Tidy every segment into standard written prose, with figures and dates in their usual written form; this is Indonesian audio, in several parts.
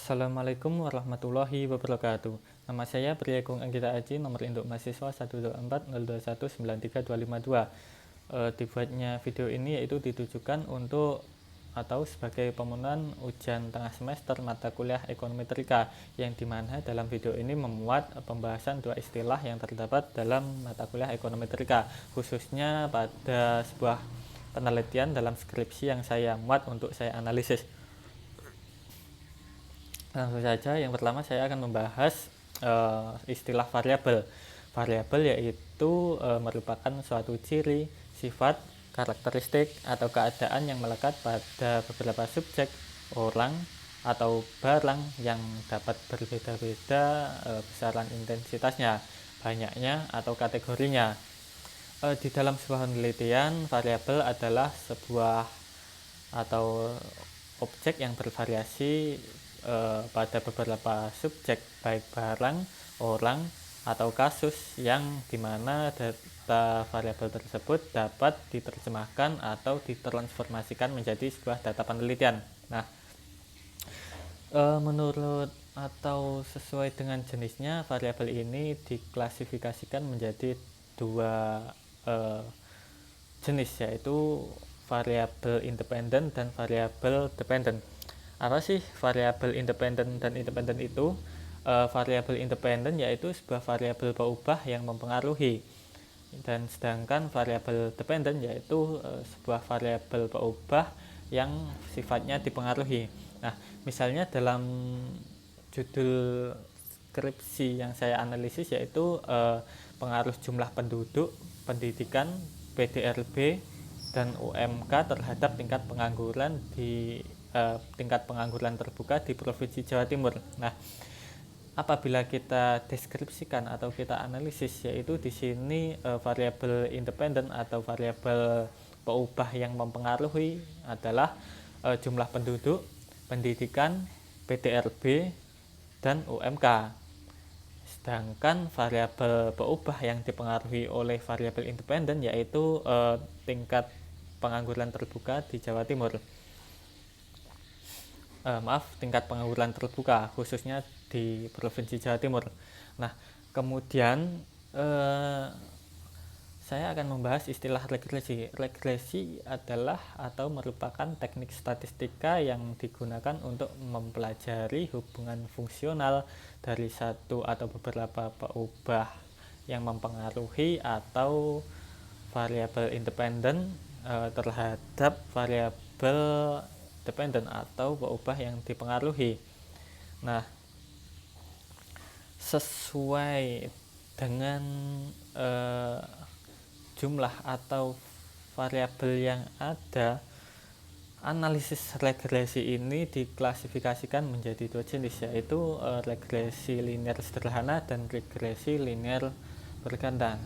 Assalamualaikum warahmatullahi wabarakatuh. Nama saya Priyagung Anggita Aji, nomor induk mahasiswa 12402193252. Dibuatnya video ini yaitu ditujukan untuk atau sebagai pemenuhan ujian tengah semester mata kuliah ekonomi metrika, yang dimana dalam video ini memuat pembahasan dua istilah yang terdapat dalam mata kuliah ekonomi metrika, khususnya pada sebuah penelitian dalam skripsi yang saya muat untuk saya analisis. Langsung saja, yang pertama saya akan membahas istilah variabel. Variabel yaitu merupakan suatu ciri, sifat, karakteristik, atau keadaan yang melekat pada beberapa subjek, orang, atau barang yang dapat berbeda-beda besaran intensitasnya, banyaknya, atau kategorinya. Di dalam sebuah penelitian, variabel adalah sebuah atau objek yang bervariasi pada beberapa subjek, baik barang, orang, atau kasus, yang dimana data variabel tersebut dapat diterjemahkan atau ditransformasikan menjadi sebuah data penelitian. Nah, menurut atau sesuai dengan jenisnya, variabel ini diklasifikasikan menjadi dua jenis, yaitu variabel independen dan variabel dependen. Apa sih variabel independen dan independen itu? Variabel independen yaitu sebuah variabel peubah yang mempengaruhi, dan sedangkan variabel dependen yaitu sebuah variabel peubah yang sifatnya dipengaruhi. Nah, misalnya dalam judul skripsi yang saya analisis yaitu pengaruh jumlah penduduk, pendidikan, PDRB, dan UMK terhadap tingkat pengangguran terbuka di Provinsi Jawa Timur. Nah, apabila kita deskripsikan atau kita analisis, yaitu di sini variabel independen atau variabel peubah yang mempengaruhi adalah jumlah penduduk, pendidikan, PDRB, dan UMK. Sedangkan variabel peubah yang dipengaruhi oleh variabel independen yaitu tingkat pengangguran terbuka di Jawa Timur. Tingkat pengangguran terbuka khususnya di Provinsi Jawa Timur. Nah, kemudian saya akan membahas istilah regresi. Regresi adalah atau merupakan teknik statistika yang digunakan untuk mempelajari hubungan fungsional dari satu atau beberapa peubah yang mempengaruhi atau variabel independen terhadap variabel dependen atau peubah yang dipengaruhi. Nah, sesuai dengan jumlah atau variabel yang ada, analisis regresi ini diklasifikasikan menjadi dua jenis, yaitu regresi linear sederhana dan regresi linear berganda.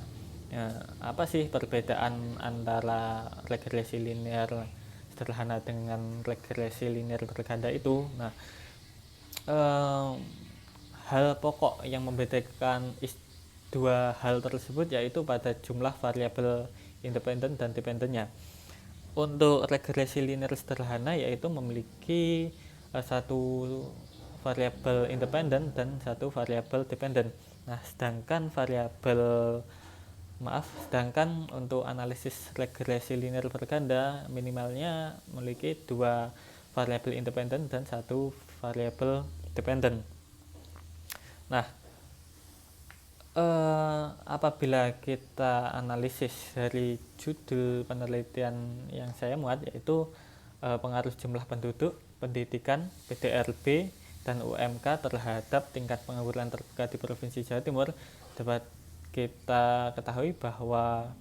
Apa sih perbedaan antara regresi linear sederhana dengan regresi linear berganda itu? Nah, hal pokok yang membedakan dua hal tersebut yaitu pada jumlah variabel independen dan dependennya. Untuk regresi linear sederhana yaitu memiliki satu variabel independen dan satu variabel dependen. Nah, sedangkan untuk analisis regresi linear berganda minimalnya memiliki dua variabel independen dan satu variabel dependen. Nah, apabila kita analisis dari judul penelitian yang saya muat yaitu pengaruh jumlah penduduk, pendidikan, PDRB, dan UMK terhadap tingkat pengangguran terbuka di Provinsi Jawa Timur, dapat kita ketahui bahwa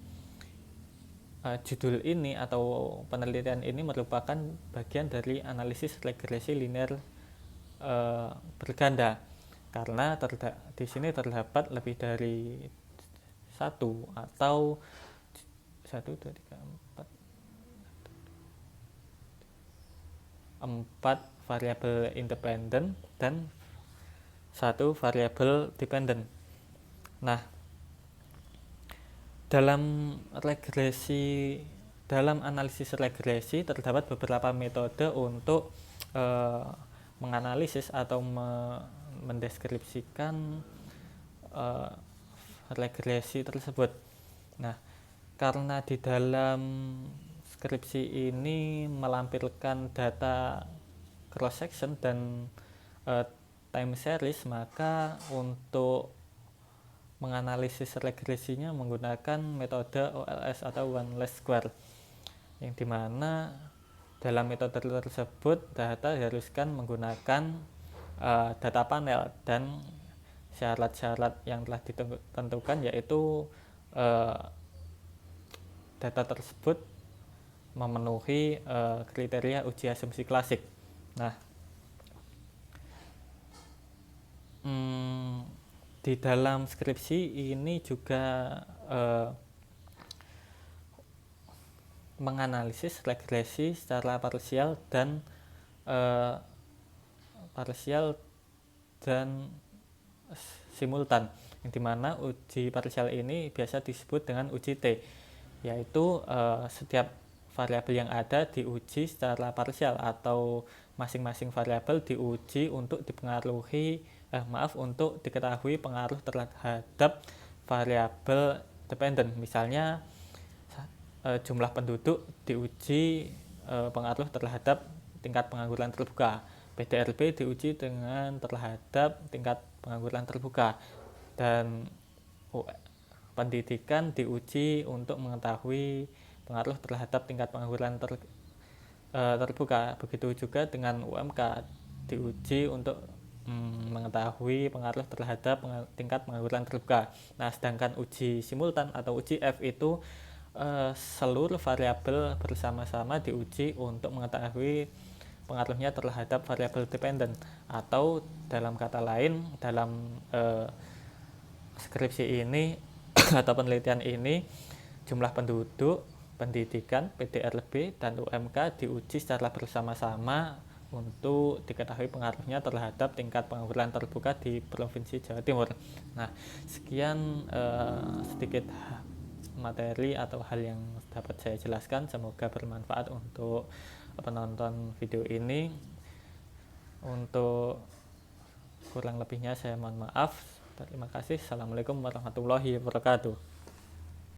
judul ini atau penelitian ini merupakan bagian dari analisis regresi linear berganda, karena di sini terdapat lebih dari satu atau 4 variabel independen dan satu variabel dependen. Nah, dalam analisis regresi terdapat beberapa metode untuk menganalisis atau mendeskripsikan regresi tersebut. Nah, karena di dalam skripsi ini melampirkan data cross section dan time series, maka untuk menganalisis regresinya menggunakan metode OLS atau one least square, yang dimana dalam metode tersebut data diharuskan menggunakan data panel, dan syarat-syarat yang telah ditentukan yaitu data tersebut memenuhi kriteria uji asumsi klasik. Nah, di dalam skripsi ini juga menganalisis regresi secara parsial dan simultan, yang dimana uji parsial ini biasa disebut dengan uji T, yaitu setiap variabel yang ada diuji secara parsial atau masing-masing variabel diuji untuk untuk diketahui pengaruh terhadap variabel dependen. Misalnya jumlah penduduk diuji pengaruh terhadap tingkat pengangguran terbuka, PDRB diuji dengan terhadap tingkat pengangguran terbuka, dan pendidikan diuji untuk mengetahui pengaruh terhadap tingkat pengangguran terbuka. Begitu juga dengan UMK diuji untuk mengetahui pengaruh terhadap tingkat pengangguran terbuka. Nah, sedangkan uji simultan atau uji F itu seluruh variabel bersama-sama diuji untuk mengetahui pengaruhnya terhadap variabel dependen, atau dalam kata lain dalam skripsi ini atau penelitian ini jumlah penduduk, pendidikan, PDRB, dan UMK diuji secara bersama-sama untuk diketahui pengaruhnya terhadap tingkat pengangguran terbuka di Provinsi Jawa Timur. Nah, sekian sedikit materi atau hal yang dapat saya jelaskan. Semoga bermanfaat untuk penonton video ini. Untuk kurang lebihnya saya mohon maaf. Terima kasih. Assalamualaikum warahmatullahi wabarakatuh.